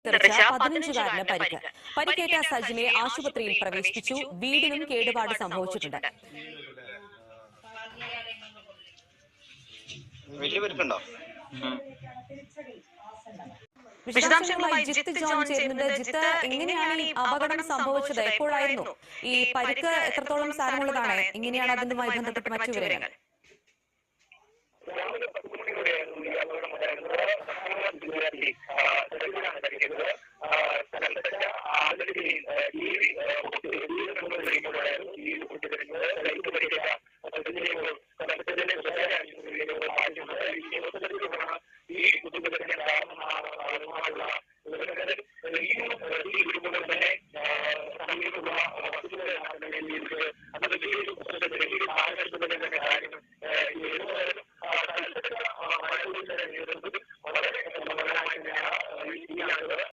തെറിച്ച 15-കാരന് പരിക്ക്. പരിക്കേറ്റ സജിനെ ആശുപത്രിയിൽ പ്രവേശിപ്പിച്ചു. വീടിനും കേടുപാട് സംഭവിച്ചിട്ടുണ്ട്. വിശദാംശങ്ങളുമായി ജിത്ത് ജോൺ ചേരുന്നുണ്ട്. ജിത്ത്, എങ്ങനെയാണ് ഈ അപകടം സംഭവിച്ചത്? എപ്പോഴായിരുന്നു? ഈ പരിക്ക് എത്രത്തോളം സാരമുള്ളതാണ്? എങ്ങനെയാണ് അതിനുമായി ബന്ധപ്പെട്ട് മറ്റു വിവരങ്ങൾ?